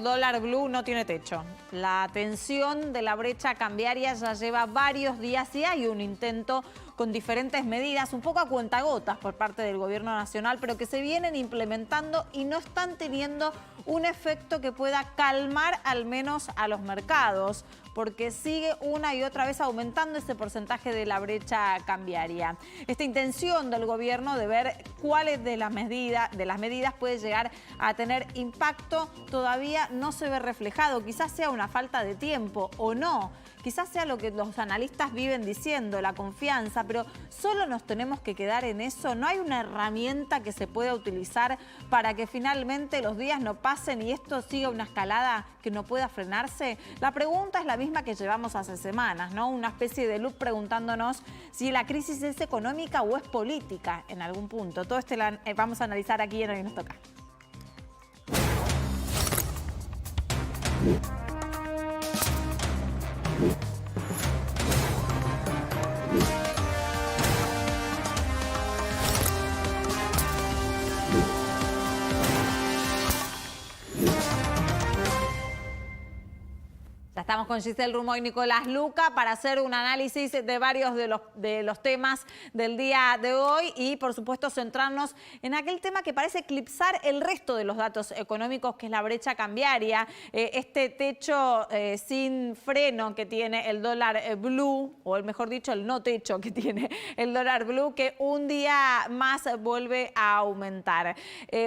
dólar blue no tiene techo. La tensión de la brecha cambiaria ya lleva varios días y hay un intento con diferentes medidas, un poco a cuentagotas por parte del gobierno nacional, pero que se vienen implementando y no están teniendo un efecto que pueda calmar al menos a los mercados, porque sigue una y otra vez aumentando ese porcentaje de la brecha cambiaria. Esta intención del gobierno de ver cuáles de las medidas puede llegar a tener impacto todavía no se ve reflejado. Quizás sea una falta de tiempo o no. Quizás sea lo que los analistas viven diciendo, la confianza, pero solo nos tenemos que quedar en eso. No hay una herramienta que se pueda utilizar para que finalmente los días no pasen y esto siga una escalada que no pueda frenarse. La pregunta es la misma que llevamos hace semanas, ¿no? Una especie de loop preguntándonos si la crisis es económica o es política en algún punto. Todo esto vamos a analizar aquí en Hoy Nos Toca. Ya estamos con Giselle Rumo y Nicolás Luca para hacer un análisis de varios de los temas del día de hoy y, por supuesto, centrarnos en aquel tema que parece eclipsar el resto de los datos económicos, que es la brecha cambiaria, este techo sin freno que tiene el dólar blue, o mejor dicho, el no techo que tiene el dólar blue, que un día más vuelve a aumentar.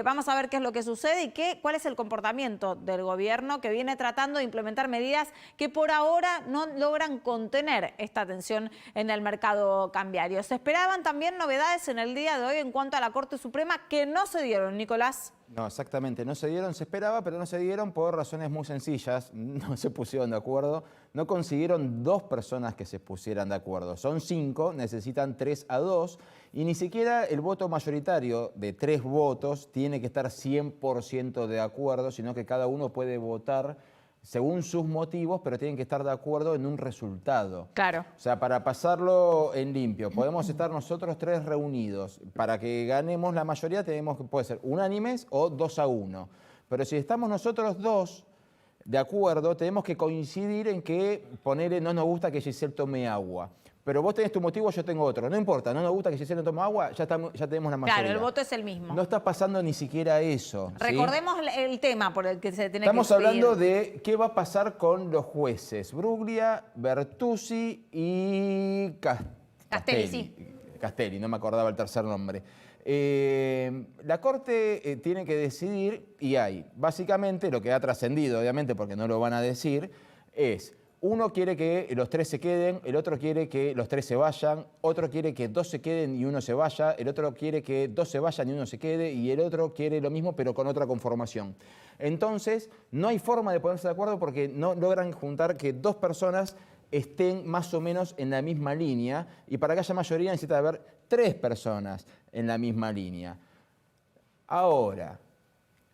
Vamos a ver qué es lo que sucede y cuál es el comportamiento del gobierno, que viene tratando de implementar medidas que por ahora no logran contener esta tensión en el mercado cambiario. Se esperaban también novedades en el día de hoy en cuanto a la Corte Suprema que no se dieron, Nicolás. No, exactamente, no se dieron, se esperaba, pero no se dieron por razones muy sencillas. No se pusieron de acuerdo, no consiguieron 2 personas que se pusieran de acuerdo. Son 5, necesitan 3 a 2 y ni siquiera el voto mayoritario de 3 votos tiene que estar 100% de acuerdo, sino que cada uno puede votar según sus motivos, pero tienen que estar de acuerdo en un resultado. Claro. O sea, para pasarlo en limpio, podemos estar nosotros 3 reunidos. Para que ganemos la mayoría tenemos que, puede ser unánimes o 2 a 1. Pero si estamos nosotros 2 de acuerdo, tenemos que coincidir en que ponerle no nos gusta que Giselle tome agua. Pero vos tenés tu motivo, yo tengo otro. No importa, no nos gusta que Giselle no tome agua, ya tenemos la mayoría. Claro, el voto es el mismo. No está pasando ni siquiera eso. Recordemos, ¿sí?, el tema por el que se tiene Estamos que decidir. hablando de qué va a pasar con los jueces Bruglia, Bertuzzi y Castelli, sí. Castelli, no me acordaba el tercer nombre. La Corte tiene que decidir y hay, básicamente, lo que ha trascendido, obviamente, porque no lo van a decir, es: uno quiere que los 3 se queden, el otro quiere que los 3 se vayan, otro quiere que 2 se queden y 1 se vaya, el otro quiere que 2 se vayan y 1 se quede, y el otro quiere lo mismo pero con otra conformación. Entonces, no hay forma de ponerse de acuerdo porque no logran juntar que 2 personas estén más o menos en la misma línea, y para que haya mayoría necesita haber 3 personas en la misma línea. Ahora,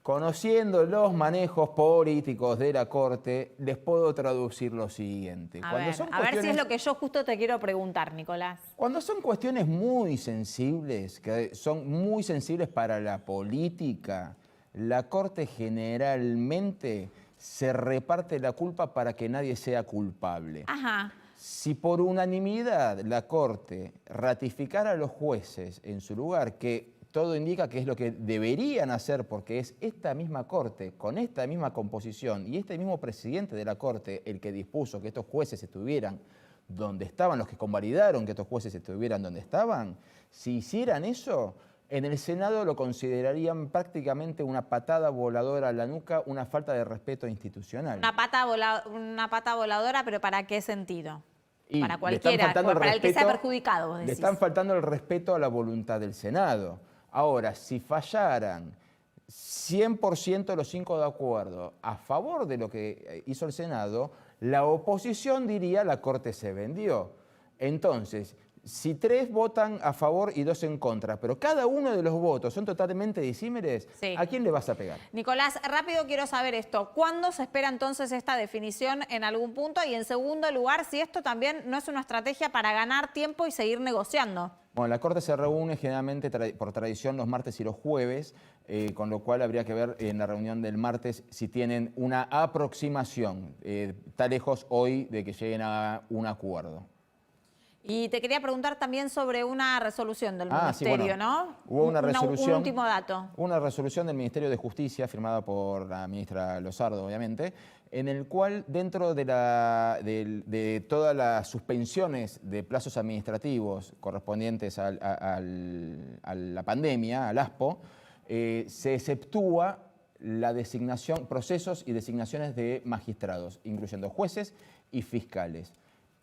conociendo los manejos políticos de la Corte, les puedo traducir lo siguiente. A ver si es lo que yo justo te quiero preguntar, Nicolás. Cuando son cuestiones muy sensibles, que son muy sensibles para la política, la Corte generalmente se reparte la culpa para que nadie sea culpable. Ajá. Si por unanimidad la Corte ratificara a los jueces en su lugar, que todo indica que es lo que deberían hacer, porque es esta misma Corte, con esta misma composición y este mismo presidente de la Corte el que dispuso que estos jueces estuvieran donde estaban, los que convalidaron que estos jueces estuvieran donde estaban, si hicieran eso, en el Senado lo considerarían prácticamente una patada voladora a la nuca, una falta de respeto institucional. Una pata voladora, ¿pero para qué sentido? Y para cualquiera, para el que sea perjudicado, vos decís. Le están faltando el respeto a la voluntad del Senado. Ahora, si fallaran 100% los 5 de acuerdo a favor de lo que hizo el Senado, la oposición diría la Corte se vendió. Entonces, si 3 votan a favor y 2 en contra, pero cada uno de los votos son totalmente disímiles, sí, ¿a quién le vas a pegar? Nicolás, rápido quiero saber esto. ¿Cuándo se espera entonces esta definición en algún punto? Y en segundo lugar, si esto también no es una estrategia para ganar tiempo y seguir negociando. Bueno, la Corte se reúne generalmente por tradición los martes y los jueves, con lo cual habría que ver en la reunión del martes si tienen una aproximación. Está lejos hoy de que lleguen a un acuerdo. Y te quería preguntar también sobre una resolución del Ministerio, sí, bueno, ¿no? Hubo una resolución. Un último dato. Una resolución del Ministerio de Justicia, firmada por la ministra Lozardo, obviamente, en el cual dentro de todas las suspensiones de plazos administrativos correspondientes a la pandemia, al ASPO, se exceptúa la designación, procesos y designaciones de magistrados, incluyendo jueces y fiscales.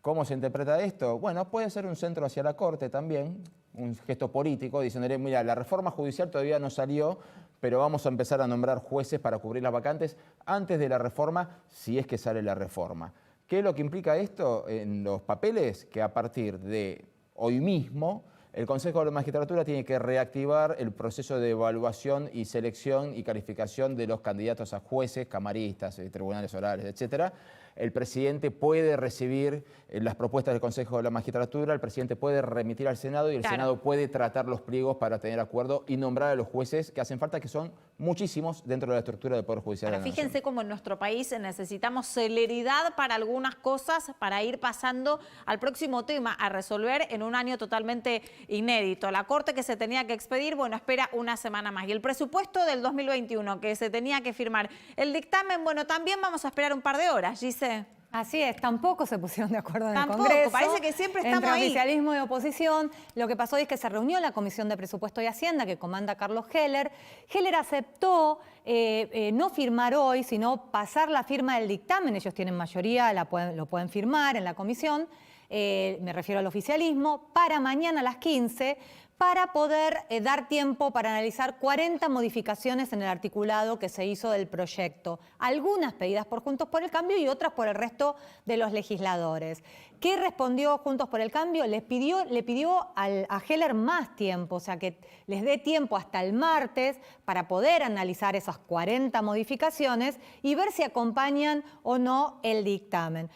¿Cómo se interpreta esto? Bueno, puede ser un centro hacia la Corte también, un gesto político, diciéndole, mira, la reforma judicial todavía no salió, pero vamos a empezar a nombrar jueces para cubrir las vacantes antes de la reforma, si es que sale la reforma. ¿Qué es lo que implica esto en los papeles? Que a partir de hoy mismo, el Consejo de la Magistratura tiene que reactivar el proceso de evaluación y selección y calificación de los candidatos a jueces, camaristas, tribunales orales, etcétera. El presidente puede recibir las propuestas del Consejo de la Magistratura, el presidente puede remitir al Senado y el Senado puede tratar los pliegos para tener acuerdo y nombrar a los jueces que hacen falta, que son muchísimos dentro de la estructura del Poder Judicial. Ahora, fíjense cómo en nuestro país necesitamos celeridad para algunas cosas, para ir pasando al próximo tema a resolver en un año totalmente inédito. La Corte que se tenía que expedir, bueno, espera una semana más. Y el presupuesto del 2021 que se tenía que firmar. El dictamen, bueno, también vamos a esperar un par de horas, Gise. Así es, tampoco se pusieron de acuerdo en el Congreso. Parece que siempre estamos entre ahí. Oficialismo y oposición. Lo que pasó es que se reunió la Comisión de Presupuesto y Hacienda, que comanda Carlos Heller. Heller aceptó no firmar hoy, sino pasar la firma del dictamen. Ellos tienen mayoría, lo pueden firmar en la comisión. Me refiero al oficialismo, para mañana a las 15, para poder dar tiempo para analizar 40 modificaciones en el articulado que se hizo del proyecto. Algunas pedidas por Juntos por el Cambio y otras por el resto de los legisladores. ¿Qué respondió Juntos por el Cambio? Le pidió a Heller más tiempo, o sea, que les dé tiempo hasta el martes para poder analizar esas 40 modificaciones y ver si acompañan o no el dictamen.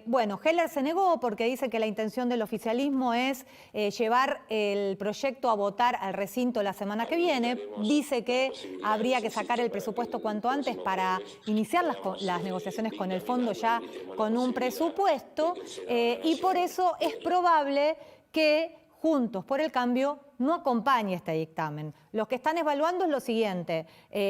Bueno, Heller se negó porque dice que la intención del oficialismo es llevar el proyecto a votar al recinto la semana que viene. Dice que habría que sacar el presupuesto cuanto antes para iniciar las negociaciones con el fondo ya con un presupuesto y por eso es probable que Juntos por el Cambio no acompañe este dictamen. Los que están evaluando es lo siguiente,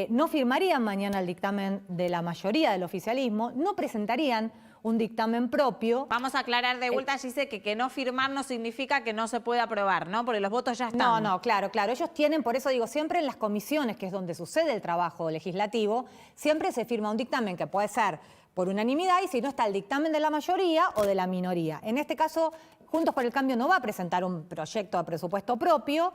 no firmarían mañana el dictamen de la mayoría del oficialismo, no presentarían un dictamen propio. Vamos a aclarar de vuelta, Gise, que no firmar no significa que no se puede aprobar, ¿no? Porque los votos ya están. No, claro. Ellos tienen, por eso digo, siempre en las comisiones, que es donde sucede el trabajo legislativo, siempre se firma un dictamen que puede ser por unanimidad y si no está el dictamen de la mayoría o de la minoría. En este caso, Juntos por el Cambio no va a presentar un proyecto de presupuesto propio,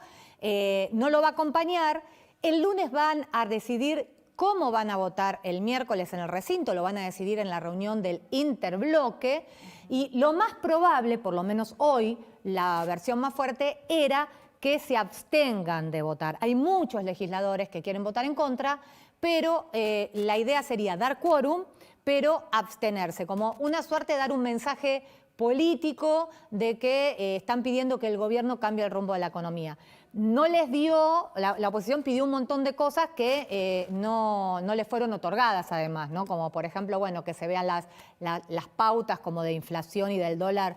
no lo va a acompañar. El lunes van a decidir cómo van a votar el miércoles en el recinto, lo van a decidir en la reunión del interbloque y lo más probable, por lo menos hoy, la versión más fuerte era que se abstengan de votar. Hay muchos legisladores que quieren votar en contra, pero la idea sería dar quórum, pero abstenerse, como una suerte de dar un mensaje político de que están pidiendo que el gobierno cambie el rumbo de la economía. No les dio, la oposición pidió un montón de cosas que no les fueron otorgadas además, ¿no? Como por ejemplo, bueno, que se vean las pautas como de inflación y del dólar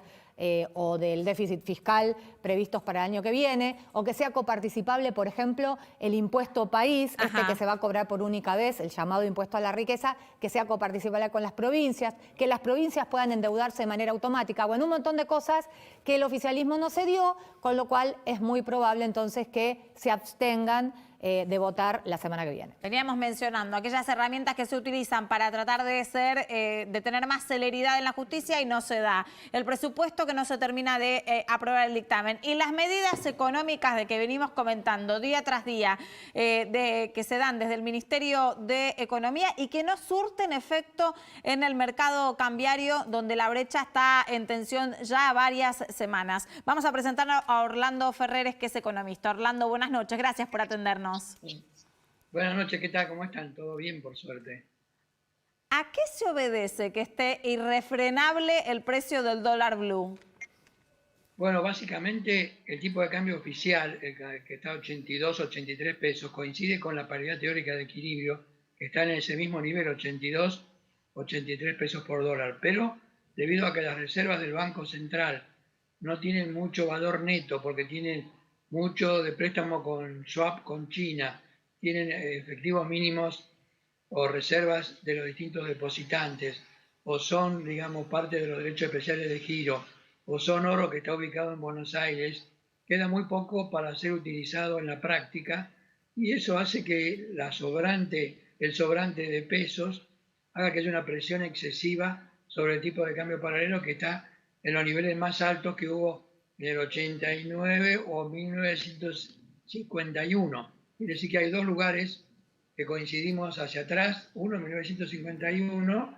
o del déficit fiscal previstos para el año que viene, o que sea coparticipable, por ejemplo, el impuesto país, que se va a cobrar por única vez, el llamado impuesto a la riqueza, que sea coparticipable con las provincias, que las provincias puedan endeudarse de manera automática, bueno, un montón de cosas que el oficialismo no se dio, con lo cual es muy probable entonces que se abstengan de votar la semana que viene. Veníamos mencionando aquellas herramientas que se utilizan para tratar de tener más celeridad en la justicia y no se da. El presupuesto que no se termina de aprobar el dictamen y las medidas económicas de que venimos comentando día tras día que se dan desde el Ministerio de Economía y que no surten efecto en el mercado cambiario donde la brecha está en tensión ya varias semanas. Vamos a presentar a Orlando Ferreres, que es economista. Orlando, buenas noches. Gracias por atendernos. Buenas noches, ¿qué tal? ¿Cómo están? ¿Todo bien, por suerte? ¿A qué se obedece que esté irrefrenable el precio del dólar blue? Bueno, básicamente el tipo de cambio oficial, que está a 82, 83 pesos, coincide con la paridad teórica de equilibrio, que está en ese mismo nivel, 82, 83 pesos por dólar. Pero debido a que las reservas del Banco Central no tienen mucho valor neto, porque tienen mucho de préstamo con swap con China, tienen efectivos mínimos o reservas de los distintos depositantes, o son, digamos, parte de los derechos especiales de giro, o son oro que está ubicado en Buenos Aires, queda muy poco para ser utilizado en la práctica y eso hace que el sobrante de pesos haga que haya una presión excesiva sobre el tipo de cambio paralelo que está en los niveles más altos que hubo en el 89 o 1951. Quiere decir que hay dos lugares que coincidimos hacia atrás, uno en 1951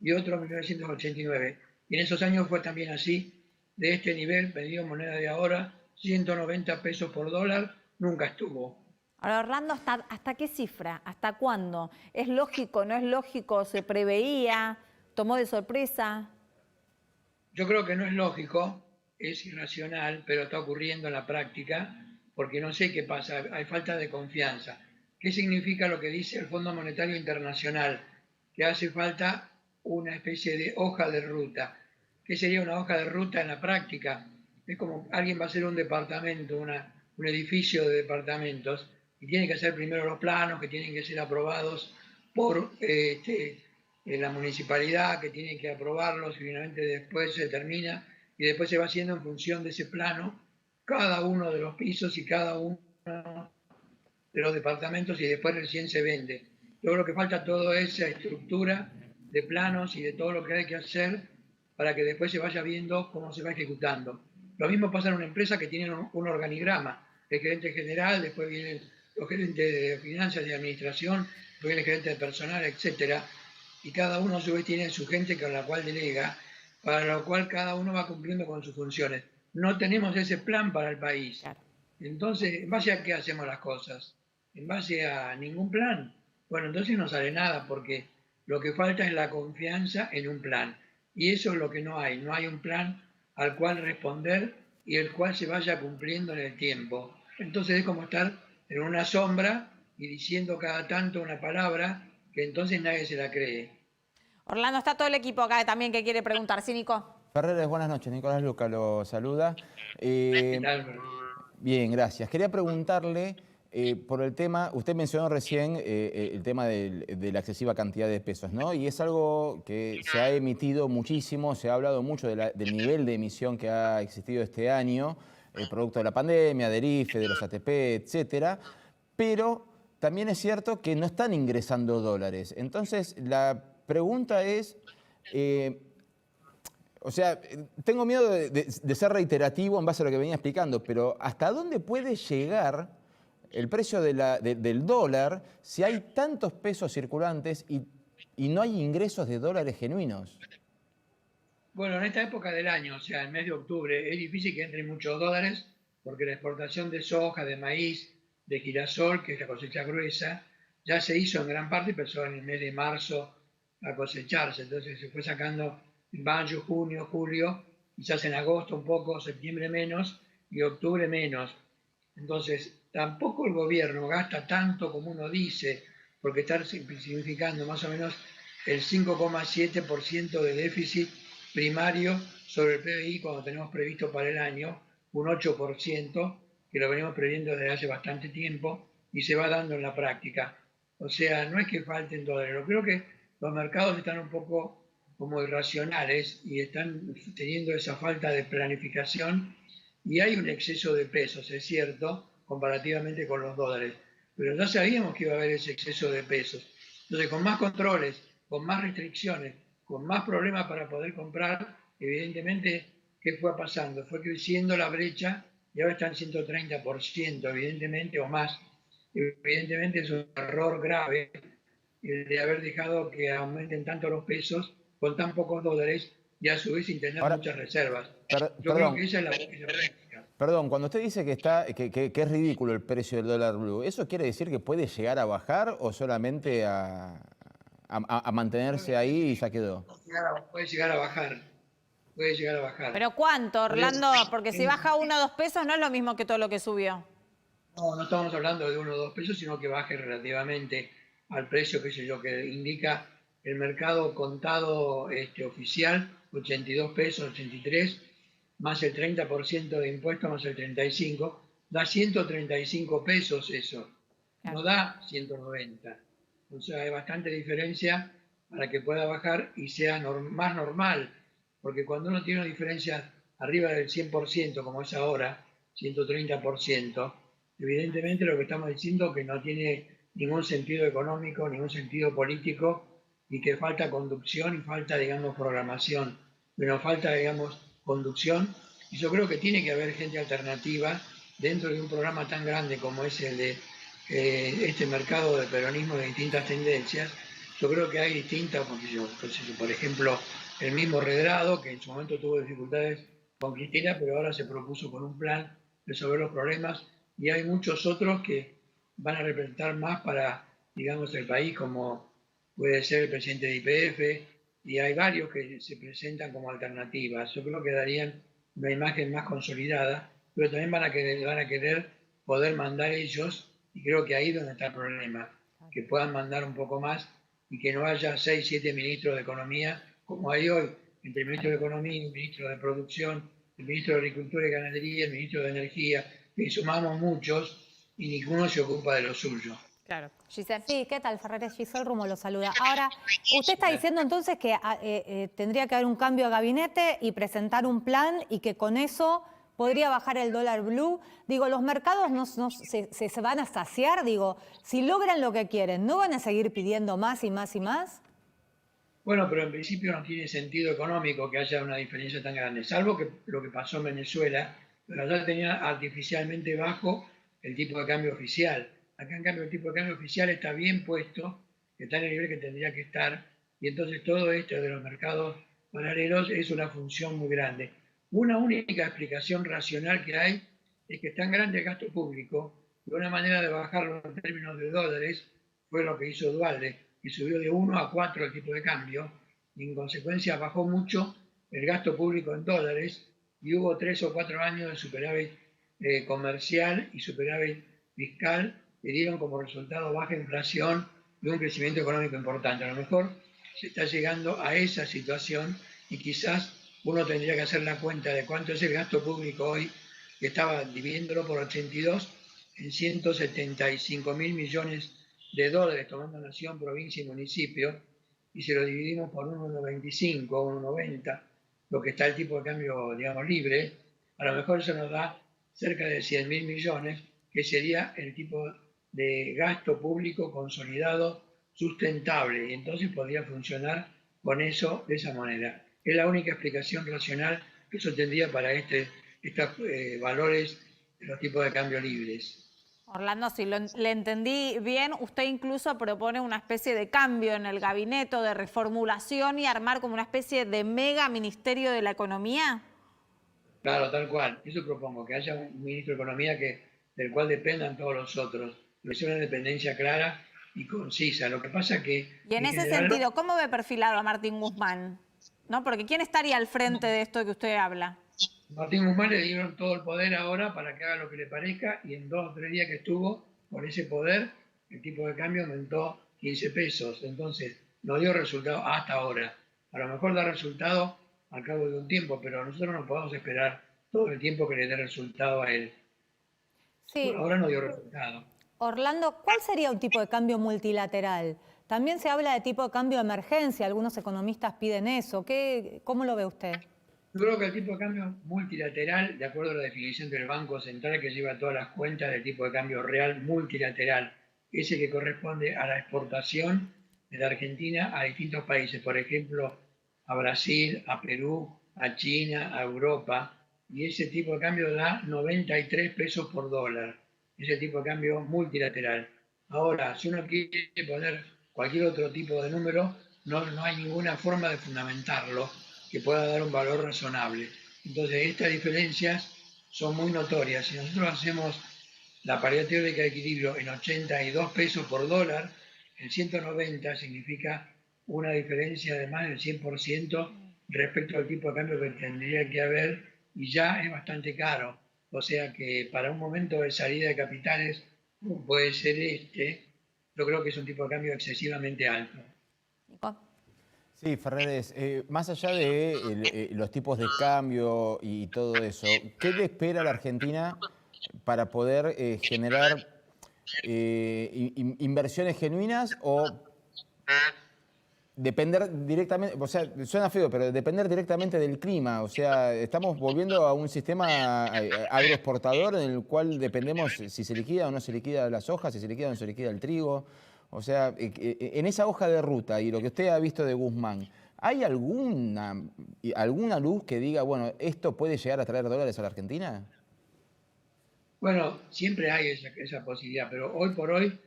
y otro en 1989. Y en esos años fue también así, de este nivel, medido en moneda de ahora, 190 pesos por dólar, nunca estuvo. Ahora, Orlando, ¿hasta qué cifra? ¿Hasta cuándo? ¿Es lógico, no es lógico? ¿Se preveía? ¿Tomó de sorpresa? Yo creo que no es lógico, es irracional, pero está ocurriendo en la práctica, porque no sé qué pasa, hay falta de confianza. ¿Qué significa lo que dice el Fondo Monetario Internacional? Que hace falta una especie de hoja de ruta. ¿Qué sería una hoja de ruta en la práctica? Es como alguien va a hacer un departamento, un edificio de departamentos, y tiene que hacer primero los planos, que tienen que ser aprobados por la municipalidad, que tiene que aprobarlos, y finalmente después se termina, y después se va haciendo en función de ese plano cada uno de los pisos y cada uno de los departamentos, y después recién se vende. Yo creo que falta toda esa estructura de planos y de todo lo que hay que hacer para que después se vaya viendo cómo se va ejecutando. Lo mismo pasa en una empresa que tiene un organigrama, el gerente general, después vienen los gerentes de finanzas y administración, después viene el gerente de personal, etcétera, y cada uno a su vez tiene su gente con la cual delega, para lo cual cada uno va cumpliendo con sus funciones. No tenemos ese plan para el país. Entonces, ¿en base a qué hacemos las cosas? ¿En base a ningún plan? Bueno, entonces no sale nada, porque lo que falta es la confianza en un plan. Y eso es lo que no hay. No hay un plan al cual responder y el cual se vaya cumpliendo en el tiempo. Entonces es como estar en una sombra y diciendo cada tanto una palabra que entonces nadie se la cree. Orlando, está todo el equipo acá también que quiere preguntar. ¿Sí, Nico? Ferreres, buenas noches. Nicolás Luca lo saluda. ¿Qué tal? Bien, gracias. Quería preguntarle por el tema, usted mencionó recién el tema de la excesiva cantidad de pesos, ¿no? Y es algo que se ha emitido muchísimo, se ha hablado mucho del nivel de emisión que ha existido este año, el producto de la pandemia, del IFE, de los ATP, etcétera, pero también es cierto que no están ingresando dólares. Entonces, la pregunta es... O sea, tengo miedo de ser reiterativo en base a lo que venía explicando, pero ¿hasta dónde puede llegar el precio del dólar si hay tantos pesos circulantes y no hay ingresos de dólares genuinos? Bueno, en esta época del año, o sea, el mes de octubre, es difícil que entren muchos dólares porque la exportación de soja, de maíz, de girasol, que es la cosecha gruesa, ya se hizo en gran parte, empezó en el mes de marzo a cosecharse, entonces se fue sacando en mayo, junio, julio, quizás en agosto un poco, septiembre menos y octubre menos. Entonces, tampoco el gobierno gasta tanto como uno dice, porque está significando más o menos el 5,7% de déficit primario sobre el PBI cuando tenemos previsto para el año, un 8%, que lo venimos previendo desde hace bastante tiempo y se va dando en la práctica. O sea, no es que falten dólares, creo que los mercados están un poco como irracionales y están teniendo esa falta de planificación y hay un exceso de pesos, es cierto, comparativamente con los dólares, pero ya sabíamos que iba a haber ese exceso de pesos. Entonces, con más controles, con más restricciones, con más problemas para poder comprar, evidentemente, ¿qué fue pasando? Fue creciendo la brecha y ahora está en 130%, evidentemente, o más. Evidentemente es un error grave el de haber dejado que aumenten tanto los pesos con tan pocos dólares y a su vez sin tener muchas reservas. Yo creo que esa es la práctica. Perdón, cuando usted dice que es ridículo el precio del dólar blue, ¿eso quiere decir que puede llegar a bajar o solamente a mantenerse ahí y ya quedó? Puede llegar a bajar. puede llegar a bajar. ¿Pero cuánto, Orlando? Porque si Sí. baja 1 o 2 pesos no es lo mismo que todo lo que subió. No, no estamos hablando de 1 o 2 pesos, sino que baje relativamente al precio, qué sé yo, que indica el mercado contado oficial, 82 pesos, 83, más el 30% de impuestos, más el 35, da 135 pesos eso, no da 190. O sea, hay bastante diferencia para que pueda bajar y sea más normal, porque cuando uno tiene una diferencia arriba del 100%, como es ahora, 130%, evidentemente lo que estamos diciendo es que no tiene ningún sentido económico, ningún sentido político y que falta conducción y falta, digamos, programación. Pero falta, digamos, conducción y yo creo que tiene que haber gente alternativa dentro de un programa tan grande como es el de este mercado de peronismo de distintas tendencias. Yo creo que hay distintas, por ejemplo, el mismo Redrado, que en su momento tuvo dificultades con Cristina, pero ahora se propuso con un plan resolver los problemas, y hay muchos otros que van a representar más para, digamos, el país, como puede ser el presidente de YPF, y hay varios que se presentan como alternativas. Yo creo que darían una imagen más consolidada, pero también van a querer poder mandar ellos, y creo que ahí es donde está el problema, que puedan mandar un poco más y que no haya 6, 7 ministros de Economía como hay hoy, entre el ministro de Economía, el ministro de Producción, el ministro de Agricultura y Ganadería, el ministro de Energía, y sumamos muchos y ninguno se ocupa de lo suyo. Claro. Giselle. Sí, ¿qué tal? Ferreres Giselle Rumo lo saluda. Ahora, usted está diciendo entonces que tendría que haber un cambio de gabinete y presentar un plan y que con eso podría bajar el dólar blue. Digo, los mercados se van a saciar. Digo, si logran lo que quieren, ¿no van a seguir pidiendo más y más y más? Bueno, pero en principio no tiene sentido económico que haya una diferencia tan grande, salvo que lo que pasó en Venezuela, pero allá tenía artificialmente bajo el tipo de cambio oficial. Acá, en cambio, el tipo de cambio oficial está bien puesto, está en el nivel que tendría que estar, y entonces todo esto de los mercados paralelos es una función muy grande. Una única explicación racional que hay es que es tan grande el gasto público, y una manera de bajarlo en términos de dólares fue lo que hizo Dualde, y subió de 1 a 4 el tipo de cambio, y en consecuencia bajó mucho el gasto público en dólares, y hubo 3 o 4 años de superávit comercial y superávit fiscal que dieron como resultado baja inflación y un crecimiento económico importante. A lo mejor se está llegando a esa situación y quizás uno tendría que hacer la cuenta de cuánto es el gasto público hoy, que estaba dividiéndolo por 82 en 175.000 millones de dólares, tomando nación, provincia y municipio, y si lo dividimos por 1,95 o 1,90, lo que está el tipo de cambio, digamos, libre, a lo mejor eso nos da cerca de 100.000 millones, que sería el tipo de gasto público consolidado sustentable, y entonces podría funcionar con eso de esa manera. Es la única explicación racional que yo tendría para estos valores de los tipos de cambio libres. Orlando, si le entendí bien, usted incluso propone una especie de cambio en el gabinete, de reformulación y armar como una especie de mega ministerio de la economía. Claro, tal cual. Eso propongo, que haya un ministro de Economía del cual dependan todos los otros. Que sea una independencia clara y concisa. Lo que pasa que... Y en ese sentido, ¿cómo ve perfilado a Martín Guzmán? ¿No? Porque ¿quién estaría al frente de esto que usted habla? Martín Guzmán le dieron todo el poder ahora para que haga lo que le parezca, y en 2 o 3 días que estuvo con ese poder, el tipo de cambio aumentó 15 pesos. Entonces, no dio resultado hasta ahora. A lo mejor da resultado al cabo de un tiempo, pero nosotros no podemos esperar todo el tiempo que le dé resultado a él. Sí. Por ahora no dio resultado. Orlando, ¿cuál sería un tipo de cambio multilateral? También se habla de tipo de cambio de emergencia, algunos economistas piden eso. ¿Cómo lo ve usted? Yo creo que el tipo de cambio multilateral, de acuerdo a la definición del Banco Central, que lleva todas las cuentas del tipo de cambio real multilateral, ese que corresponde a la exportación de la Argentina a distintos países, por ejemplo, a Brasil, a Perú, a China, a Europa, y ese tipo de cambio da 93 pesos por dólar, ese tipo de cambio multilateral. Ahora, si uno quiere poner cualquier otro tipo de número, no hay ninguna forma de fundamentarlo que pueda dar un valor razonable. Entonces, estas diferencias son muy notorias. Si nosotros hacemos la paridad teórica de equilibrio en 82 pesos por dólar, el 190 significa una diferencia de más del 100% respecto al tipo de cambio que tendría que haber y ya es bastante caro. O sea que para un momento de salida de capitales, como puede ser este, yo creo que es un tipo de cambio excesivamente alto. Nico. Sí, Ferreres, más allá de los tipos de cambio y todo eso, ¿qué le espera a la Argentina para poder generar inversiones genuinas o depender directamente, o sea, suena feo, pero depender directamente del clima? O sea, estamos volviendo a un sistema agroexportador en el cual dependemos si se liquida o no se liquida la soja, si se liquida o no se liquida el trigo. O sea, en esa hoja de ruta y lo que usted ha visto de Guzmán, ¿hay alguna luz que diga, bueno, esto puede llegar a traer dólares a la Argentina? Bueno, siempre hay esa posibilidad, pero hoy por hoy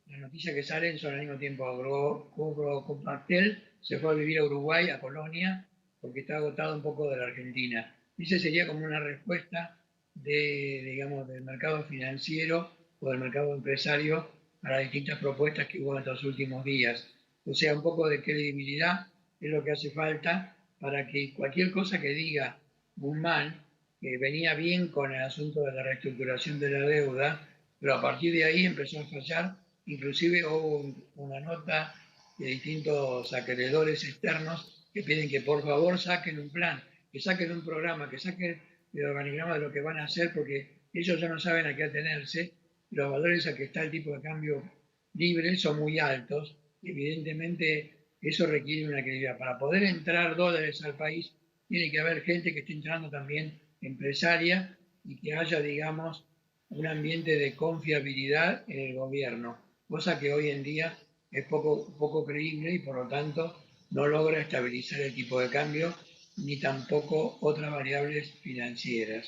las noticias que salen son al mismo tiempo Martel se fue a vivir a Uruguay, a Colonia, porque está agotado un poco de la Argentina. Y esa sería como una respuesta digamos, del mercado financiero o del mercado empresario a las distintas propuestas que hubo en estos últimos días. O sea, un poco de credibilidad es lo que hace falta para que cualquier cosa que diga Guzmán, que venía bien con el asunto de la reestructuración de la deuda, pero a partir de ahí empezó a fallar. Inclusive hubo una nota de distintos acreedores externos que piden que por favor saquen un plan, que saquen un programa, que saquen el organigrama de lo que van a hacer, porque ellos ya no saben a qué atenerse. Los valores a que está el tipo de cambio libre son muy altos y evidentemente eso requiere una credibilidad. Para poder entrar dólares al país tiene que haber gente que esté entrando también empresaria y que haya, digamos, un ambiente de confiabilidad en el gobierno, cosa que hoy en día es poco creíble y por lo tanto no logra estabilizar el tipo de cambio ni tampoco otras variables financieras.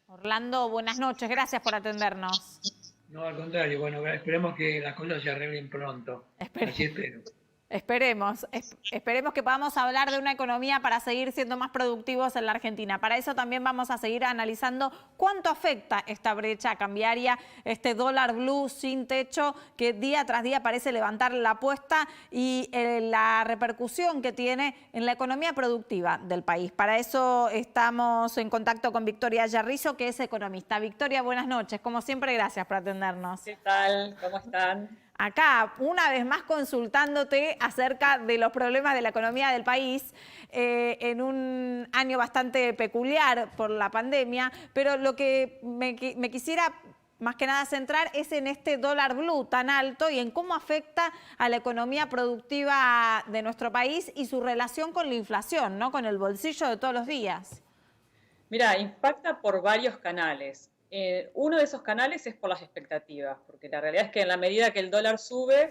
Orlando, buenas noches, gracias por atendernos. No, al contrario, bueno, esperemos que las cosas se arreglen pronto. Así espero. Esperemos que podamos hablar de una economía para seguir siendo más productivos en la Argentina. Para eso también vamos a seguir analizando cuánto afecta esta brecha cambiaria, este dólar blue sin techo que día tras día parece levantar la apuesta y la repercusión que tiene en la economía productiva del país. Para eso estamos en contacto con Victoria Yarrizo, que es economista. Victoria, buenas noches. Como siempre, gracias por atendernos. ¿Qué tal? ¿Cómo están? Acá, una vez más consultándote acerca de los problemas de la economía del país en un año bastante peculiar por la pandemia, pero lo que me quisiera más que nada centrar es en este dólar blue tan alto y en cómo afecta a la economía productiva de nuestro país y su relación con la inflación, ¿no? Con el bolsillo de todos los días. Mira, impacta por varios canales. Uno de esos canales es por las expectativas, porque la realidad es que en la medida que el dólar sube,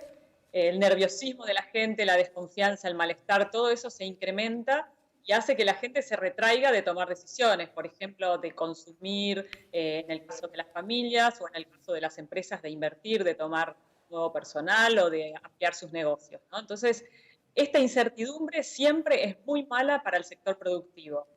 el nerviosismo de la gente, la desconfianza, el malestar, todo eso se incrementa y hace que la gente se retraiga de tomar decisiones, por ejemplo, de consumir, en el caso de las familias o en el caso de las empresas, de invertir, de tomar nuevo personal o de ampliar sus negocios, ¿no? Entonces, esta incertidumbre siempre es muy mala para el sector productivo.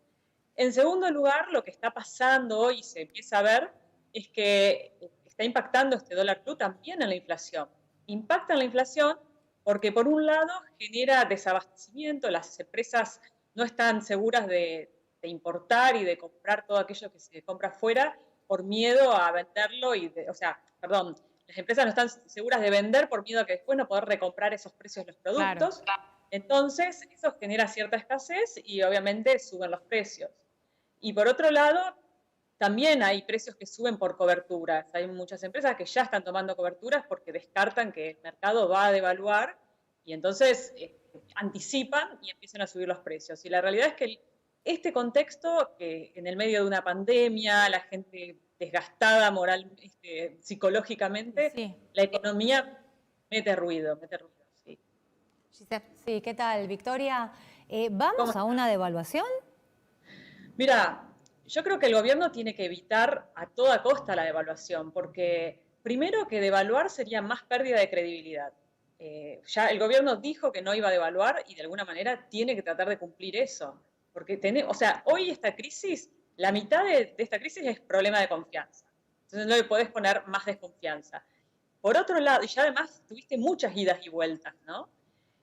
En segundo lugar, lo que está pasando hoy y se empieza a ver es que está impactando este dólar blue también en la inflación. Impacta en la inflación porque, por un lado, genera desabastecimiento, las empresas no están seguras de importar y de comprar todo aquello que se compra afuera por miedo a venderlo las empresas no están seguras de vender por miedo a que después no poder recomprar esos precios de los productos. Claro. Entonces, eso genera cierta escasez y obviamente suben los precios. Y por otro lado, también hay precios que suben por coberturas. Hay muchas empresas que ya están tomando coberturas porque descartan que el mercado va a devaluar y entonces anticipan y empiezan a subir los precios. Y la realidad es que este contexto, que en el medio de una pandemia, la gente desgastada moral, psicológicamente, sí. La economía mete ruido. Sí, sí, ¿qué tal, Victoria? ¿Vamos a una devaluación? Mira, yo creo que el gobierno tiene que evitar a toda costa la devaluación, porque primero que devaluar sería más pérdida de credibilidad. Ya el gobierno dijo que no iba a devaluar y de alguna manera tiene que tratar de cumplir eso. Porque hoy esta crisis, la mitad de esta crisis es problema de confianza. Entonces no le podés poner más desconfianza. Por otro lado, y ya además tuviste muchas idas y vueltas, ¿no?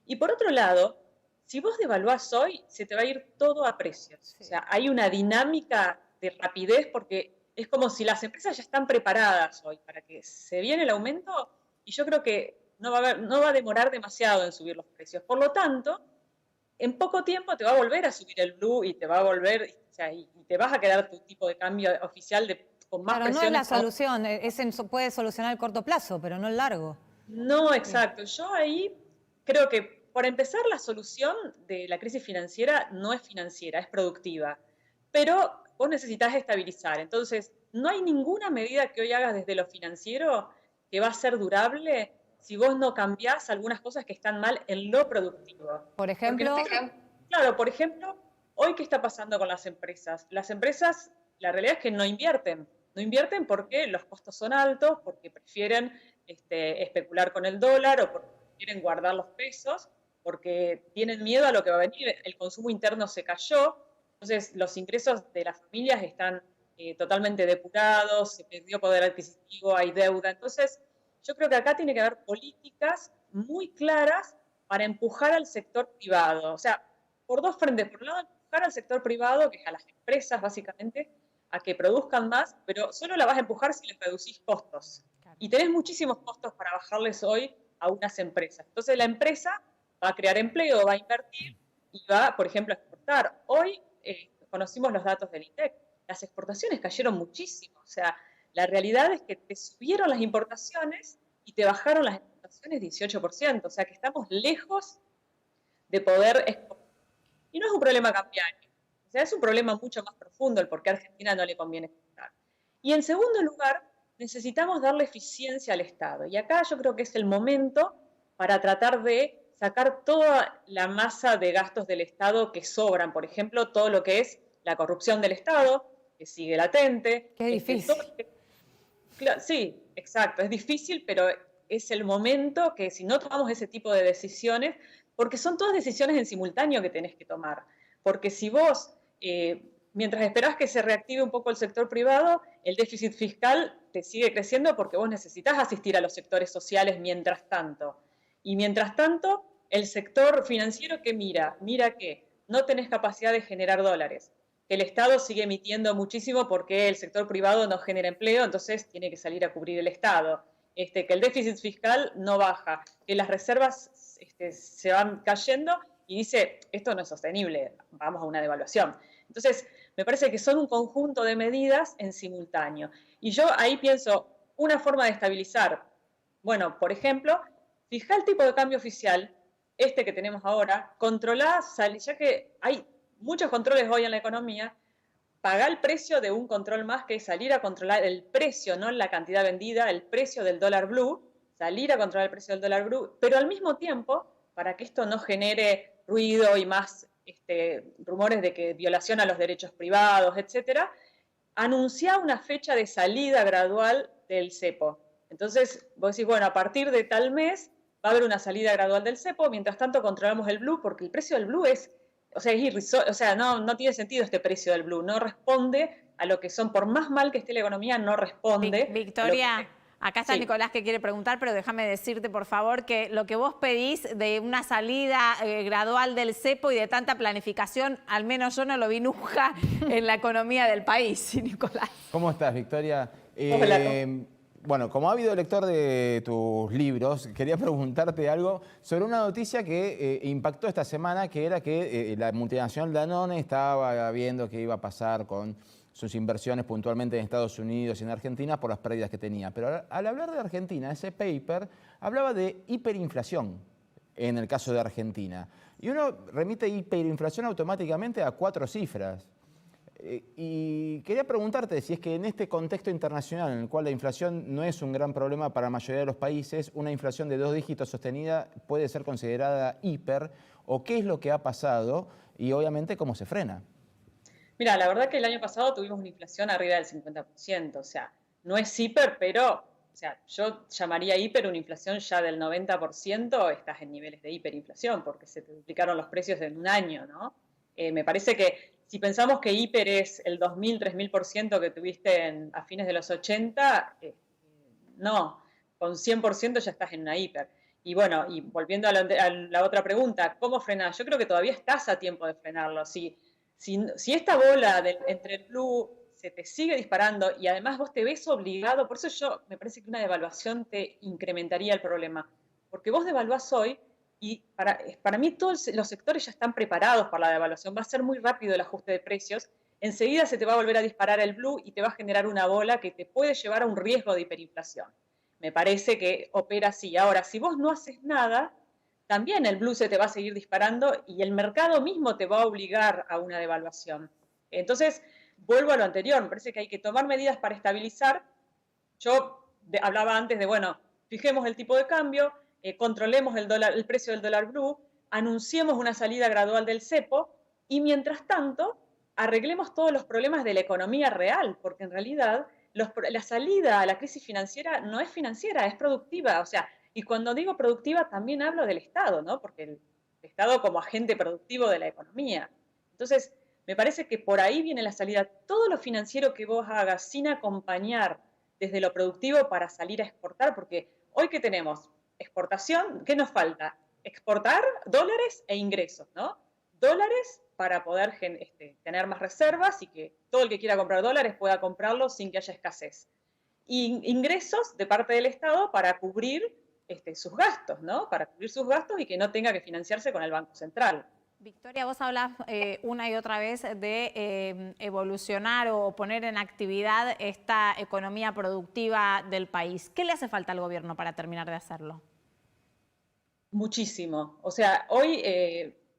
Y por otro lado, si vos devaluás hoy, se te va a ir todo a precios. O sea, hay una dinámica de rapidez porque es como si las empresas ya están preparadas hoy para que se viene el aumento y yo creo que no va a demorar demasiado en subir los precios. Por lo tanto, en poco tiempo te va a volver a subir el blue y te va a volver, o sea, y te vas a quedar tu tipo de cambio oficial con más Claro, no es presiones. la solución, puede solucionar el corto plazo, pero no el largo. No, exacto. Yo ahí creo que, por empezar, la solución de la crisis financiera no es financiera, es productiva. Pero vos necesitas estabilizar. Entonces, no hay ninguna medida que hoy hagas desde lo financiero que va a ser durable si vos no cambiás algunas cosas que están mal en lo productivo. Por ejemplo, Claro, por ejemplo, hoy qué está pasando con las empresas. Las empresas, la realidad es que no invierten. No invierten porque los costos son altos, porque prefieren especular con el dólar o porque quieren guardar los pesos, porque tienen miedo a lo que va a venir. El consumo interno se cayó, entonces los ingresos de las familias están totalmente depurados, se perdió poder adquisitivo, hay deuda. Entonces, yo creo que acá tiene que haber políticas muy claras para empujar al sector privado. O sea, por dos frentes. Por un lado, empujar al sector privado, que es a las empresas básicamente, a que produzcan más, pero solo la vas a empujar si les reducís costos. Y tenés muchísimos costos para bajarles hoy a unas empresas. Entonces la empresa va a crear empleo, va a invertir y va, por ejemplo, a exportar. Hoy conocimos los datos del INDEC. Las exportaciones cayeron muchísimo. O sea, la realidad es que te subieron las importaciones y te bajaron las exportaciones 18%. O sea, que estamos lejos de poder exportar. Y no es un problema cambiario. O sea, es un problema mucho más profundo el por qué a Argentina no le conviene exportar. Y en segundo lugar, necesitamos darle eficiencia al Estado. Y acá yo creo que es el momento para tratar de sacar toda la masa de gastos del Estado que sobran. Por ejemplo, todo lo que es la corrupción del Estado, que sigue latente. Qué difícil. Sí, exacto. Es difícil, pero es el momento que si no tomamos ese tipo de decisiones, porque son todas decisiones en simultáneo que tenés que tomar. Porque si vos, mientras esperás que se reactive un poco el sector privado, el déficit fiscal te sigue creciendo porque vos necesitas asistir a los sectores sociales mientras tanto. Y mientras tanto, el sector financiero que mira que no tenés capacidad de generar dólares, que el Estado sigue emitiendo muchísimo porque el sector privado no genera empleo, entonces tiene que salir a cubrir el Estado. Que el déficit fiscal no baja, que las reservas se van cayendo y dice, esto no es sostenible, vamos a una devaluación. Entonces, me parece que son un conjunto de medidas en simultáneo. Y yo ahí pienso, una forma de estabilizar, bueno, por ejemplo, fijá el tipo de cambio oficial, que tenemos ahora, controlá, ya que hay muchos controles hoy en la economía, pagá el precio de un control más, que es salir a controlar el precio, no la cantidad vendida, el precio del dólar blue, salir a controlar el precio del dólar blue, pero al mismo tiempo, para que esto no genere ruido y más rumores de que violación a los derechos privados, etcétera, anunciar una fecha de salida gradual del cepo. Entonces, vos decís, bueno, a partir de tal mes va a haber una salida gradual del cepo, mientras tanto controlamos el blue, porque el precio del blue es irrisorio, o sea, no tiene sentido este precio del blue, no responde a lo que son, por más mal que esté la economía, no responde. Victoria, acá está Sí. Nicolás que quiere preguntar, pero déjame decirte, por favor, que lo que vos pedís de una salida gradual del cepo y de tanta planificación, al menos yo no lo vi nunca en la economía del país, Nicolás. ¿Cómo estás, Victoria? Hola. Bueno, como ha habido lector de tus libros, quería preguntarte algo sobre una noticia que impactó esta semana, que era que la multinacional Danone estaba viendo qué iba a pasar con sus inversiones puntualmente en Estados Unidos y en Argentina por las pérdidas que tenía. Pero al hablar de Argentina, ese paper hablaba de hiperinflación en el caso de Argentina. Y uno remite hiperinflación automáticamente a 4 cifras. Y quería preguntarte si es que en este contexto internacional en el cual la inflación no es un gran problema para la mayoría de los países, una inflación de 2 dígitos sostenida puede ser considerada hiper, o qué es lo que ha pasado y obviamente cómo se frena. Mira, la verdad que el año pasado tuvimos una inflación arriba del 50%, o sea, no es hiper, pero, o sea, yo llamaría hiper una inflación ya del 90%, estás en niveles de hiperinflación, porque se te duplicaron los precios en un año, ¿no? Me parece que si pensamos que hiper es el 2000, 3000% que tuviste a fines de los 80, no, con 100% ya estás en una hiper. Y bueno, y volviendo a la otra pregunta, ¿cómo frenar? Yo creo que todavía estás a tiempo de frenarlo. Si esta bola entre el blue se te sigue disparando y además vos te ves obligado, por eso me parece que una devaluación te incrementaría el problema, porque vos devaluás hoy y para mí todos los sectores ya están preparados para la devaluación, va a ser muy rápido el ajuste de precios, enseguida se te va a volver a disparar el blue y te va a generar una bola que te puede llevar a un riesgo de hiperinflación. Me parece que opera así. Ahora, si vos no haces nada, también el blue se te va a seguir disparando y el mercado mismo te va a obligar a una devaluación. Entonces, vuelvo a lo anterior, me parece que hay que tomar medidas para estabilizar. Yo hablaba antes de, bueno, fijemos el tipo de cambio, controlemos el precio del dólar blue, anunciemos una salida gradual del cepo y mientras tanto arreglemos todos los problemas de la economía real, porque en realidad la salida a la crisis financiera no es financiera, es productiva. O sea, y cuando digo productiva también hablo del Estado, ¿no? Porque el Estado como agente productivo de la economía. Entonces, me parece que por ahí viene la salida. Todo lo financiero que vos hagas sin acompañar desde lo productivo para salir a exportar, porque hoy que tenemos exportación, ¿qué nos falta? Exportar dólares e ingresos, ¿no? Dólares para poder tener más reservas y que todo el que quiera comprar dólares pueda comprarlos sin que haya escasez. Y ingresos de parte del Estado para cubrir sus gastos, ¿no? Para cubrir sus gastos y que no tenga que financiarse con el Banco Central. Victoria, vos hablas una y otra vez de evolucionar o poner en actividad esta economía productiva del país. ¿Qué le hace falta al gobierno para terminar de hacerlo? Muchísimo. O sea, hoy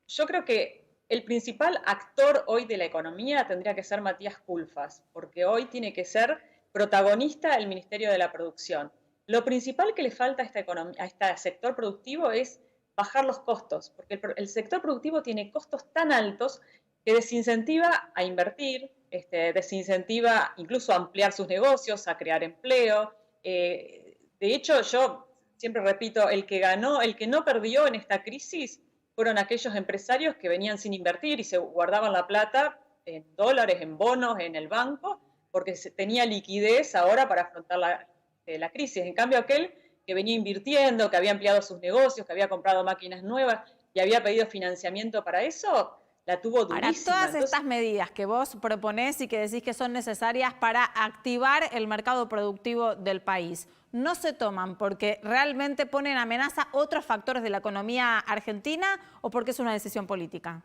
yo creo que el principal actor hoy de la economía tendría que ser Matías Culfas, porque hoy tiene que ser protagonista el Ministerio de la Producción. Lo principal que le falta a este sector productivo es bajar los costos, porque el sector productivo tiene costos tan altos que desincentiva a invertir, desincentiva incluso a ampliar sus negocios, a crear empleo. De hecho, yo siempre repito, el que no perdió en esta crisis fueron aquellos empresarios que venían sin invertir y se guardaban la plata en dólares, en bonos, en el banco, porque tenía liquidez ahora para afrontar la crisis. En cambio, aquel que venía invirtiendo, que había ampliado sus negocios, que había comprado máquinas nuevas y había pedido financiamiento para eso, la tuvo durísima. Para todas estas medidas que vos proponés y que decís que son necesarias para activar el mercado productivo del país, ¿no se toman porque realmente ponen en amenaza otros factores de la economía argentina o porque es una decisión política?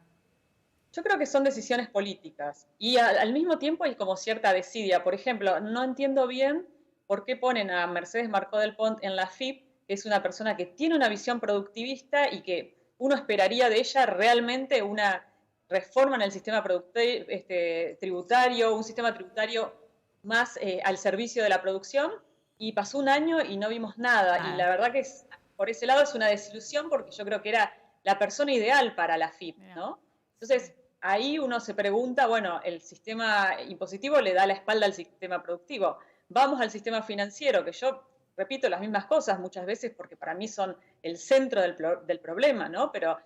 Yo creo que son decisiones políticas y al mismo tiempo hay como cierta desidia. Por ejemplo, no entiendo bien por qué ponen a Mercedes Marcó del Pont en la FIP, que es una persona que tiene una visión productivista y que uno esperaría de ella realmente una reforma en el sistema tributario, un sistema tributario más al servicio de la producción, y pasó un año y no vimos nada. Y la verdad que por ese lado es una desilusión porque yo creo que era la persona ideal para la FIP, ¿no? Entonces, ahí uno se pregunta, bueno, el sistema impositivo le da la espalda al sistema productivo. Vamos al sistema financiero, que yo repito las mismas cosas muchas veces porque para mí son el centro del problema, ¿no? Pero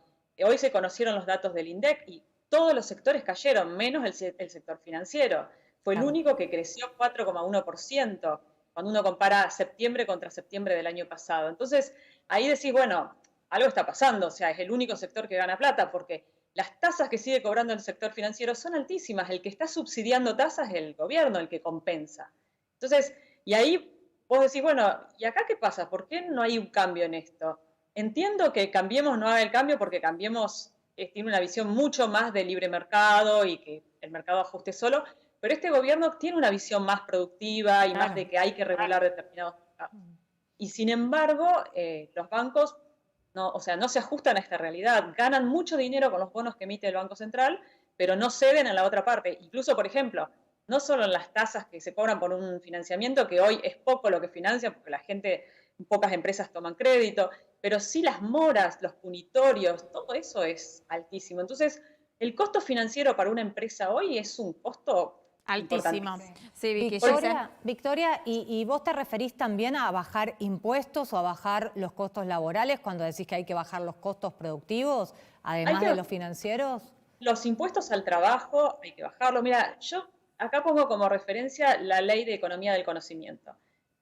hoy se conocieron los datos del INDEC y todos los sectores cayeron, menos el sector financiero. Fue el único que creció 4,1%, cuando uno compara septiembre contra septiembre del año pasado. Entonces, ahí decís, bueno, algo está pasando, o sea, es el único sector que gana plata, porque las tasas que sigue cobrando el sector financiero son altísimas. El que está subsidiando tasas es el gobierno, el que compensa. Entonces, y ahí vos decís, bueno, ¿y acá qué pasa? ¿Por qué no hay un cambio en esto? Entiendo que Cambiemos no haga el cambio porque Cambiemos tiene una visión mucho más de libre mercado y que el mercado ajuste solo, pero este gobierno tiene una visión más productiva y más de que hay que regular determinados mercados. Y sin embargo, los bancos no se ajustan a esta realidad. Ganan mucho dinero con los bonos que emite el Banco Central, pero no ceden en la otra parte. Incluso, por ejemplo, no solo en las tasas que se cobran por un financiamiento, que hoy es poco lo que financian, porque la gente, pocas empresas toman crédito, pero sí las moras, los punitorios, todo eso es altísimo. Entonces, el costo financiero para una empresa hoy es un costo altísimo. Sí, Vicky. Victoria, ¿y vos te referís también a bajar impuestos o a bajar los costos laborales cuando decís que hay que bajar los costos productivos, además de los financieros? Los impuestos al trabajo hay que bajarlo. Mira, yo acá pongo como referencia la Ley de Economía del Conocimiento.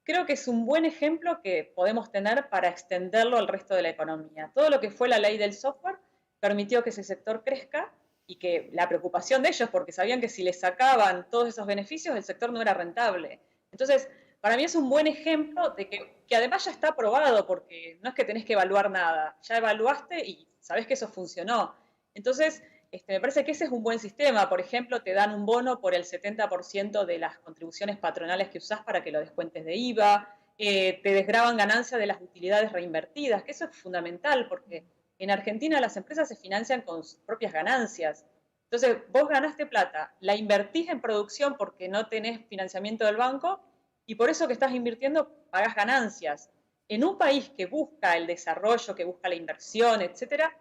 creo que es un buen ejemplo que podemos tener para extenderlo al resto de la economía. Todo lo que fue la ley del software permitió que ese sector crezca y que la preocupación de ellos, porque sabían que si les sacaban todos esos beneficios, el sector no era rentable. Entonces, para mí es un buen ejemplo de que además ya está aprobado, porque no es que tenés que evaluar nada, ya evaluaste y sabés que eso funcionó. Entonces, me parece que ese es un buen sistema. Por ejemplo, te dan un bono por el 70% de las contribuciones patronales que usás para que lo descuentes de IVA, te desgravan ganancias de las utilidades reinvertidas, que eso es fundamental, porque en Argentina las empresas se financian con sus propias ganancias. Entonces, vos ganaste plata, la invertís en producción porque no tenés financiamiento del banco y por eso que estás invirtiendo pagás ganancias. En un país que busca el desarrollo, que busca la inversión, etcétera,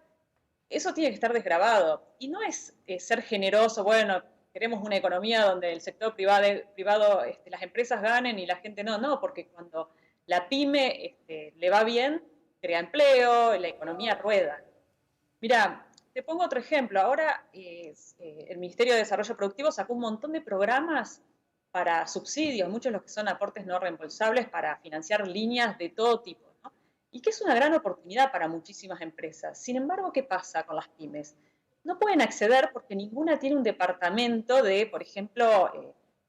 eso tiene que estar desgravado. Y no es ser generoso, bueno, queremos una economía donde el sector privado las empresas ganen y la gente no, porque cuando la pyme le va bien, crea empleo, la economía rueda. Mira, te pongo otro ejemplo. Ahora el Ministerio de Desarrollo Productivo sacó un montón de programas para subsidios, muchos de los que son aportes no reembolsables para financiar líneas de todo tipo, ¿no? Y que es una gran oportunidad para muchísimas empresas. Sin embargo, ¿qué pasa con las pymes? No pueden acceder porque ninguna tiene un departamento de, por ejemplo,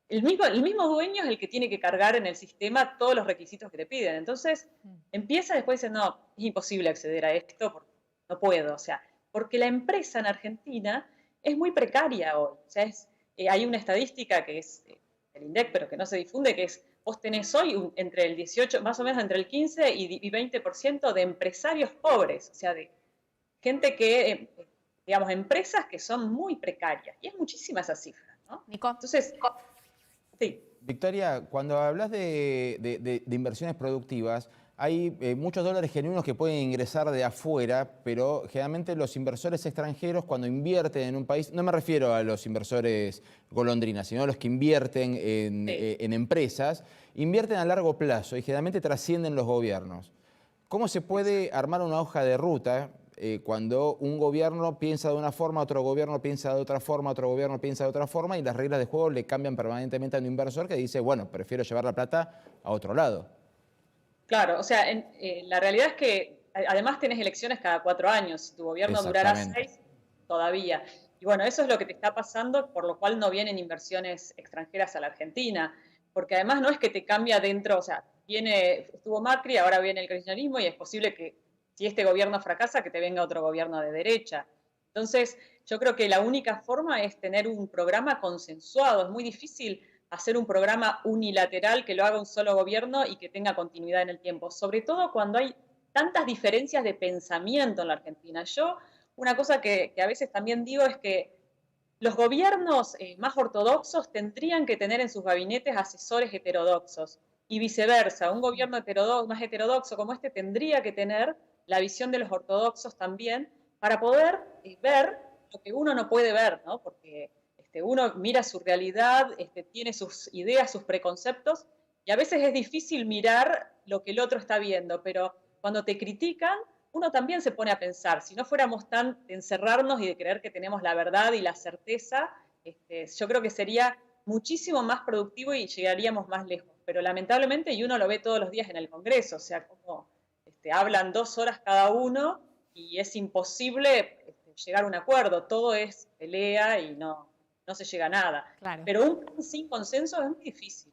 el mismo dueño es el que tiene que cargar en el sistema todos los requisitos que te piden. Entonces, empieza después y dice, no, es imposible acceder a esto porque no puedo. O sea, porque la empresa en Argentina es muy precaria hoy. O sea, hay una estadística que es el INDEC, pero que no se difunde, que es, vos tenés hoy entre el 18, más o menos entre el 15 y 20% de empresarios pobres. O sea, de gente que, digamos, empresas que son muy precarias. Y es muchísima esa cifra, ¿no? Nico. Entonces, sí. Victoria, cuando hablas de inversiones productivas, hay muchos dólares genuinos que pueden ingresar de afuera, pero generalmente los inversores extranjeros cuando invierten en un país, no me refiero a los inversores golondrinas, sino a los que invierten en empresas, invierten a largo plazo y generalmente trascienden los gobiernos. ¿Cómo se puede armar una hoja de ruta cuando un gobierno piensa de una forma, otro gobierno piensa de otra forma, otro gobierno piensa de otra forma y las reglas de juego le cambian permanentemente a un inversor que dice, bueno, prefiero llevar la plata a otro lado? Claro, o sea, la realidad es que además tenés elecciones cada 4 años. Si tu gobierno durara 6, todavía. Y bueno, eso es lo que te está pasando, por lo cual no vienen inversiones extranjeras a la Argentina. Porque además no es que te cambia dentro, o sea, estuvo Macri, ahora viene el kirchnerismo y es posible que si este gobierno fracasa, que te venga otro gobierno de derecha. Entonces, yo creo que la única forma es tener un programa consensuado. Es muy difícil hacer un programa unilateral que lo haga un solo gobierno y que tenga continuidad en el tiempo, sobre todo cuando hay tantas diferencias de pensamiento en la Argentina. Yo, una cosa que a veces también digo es que los gobiernos más ortodoxos tendrían que tener en sus gabinetes asesores heterodoxos y viceversa. Un gobierno más heterodoxo como este tendría que tener la visión de los ortodoxos también para poder ver lo que uno no puede ver, ¿no? Porque uno mira su realidad, tiene sus ideas, sus preconceptos, y a veces es difícil mirar lo que el otro está viendo, pero cuando te critican, uno también se pone a pensar, si no fuéramos tan de encerrarnos y de creer que tenemos la verdad y la certeza, yo creo que sería muchísimo más productivo y llegaríamos más lejos. Pero lamentablemente, y uno lo ve todos los días en el Congreso, o sea, como hablan 2 horas cada uno y es imposible llegar a un acuerdo, todo es pelea y no se llega a nada. Claro. Pero un plan sin consenso es muy difícil.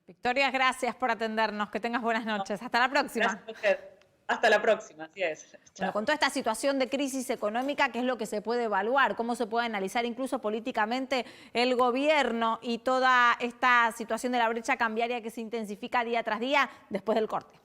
Victoria, gracias por atendernos. Que tengas buenas noches. Hasta la próxima. Gracias a usted. Hasta la próxima, así es. Bueno, con toda esta situación de crisis económica, ¿qué es lo que se puede evaluar? ¿Cómo se puede analizar incluso políticamente el gobierno y toda esta situación de la brecha cambiaria que se intensifica día tras día después del corte?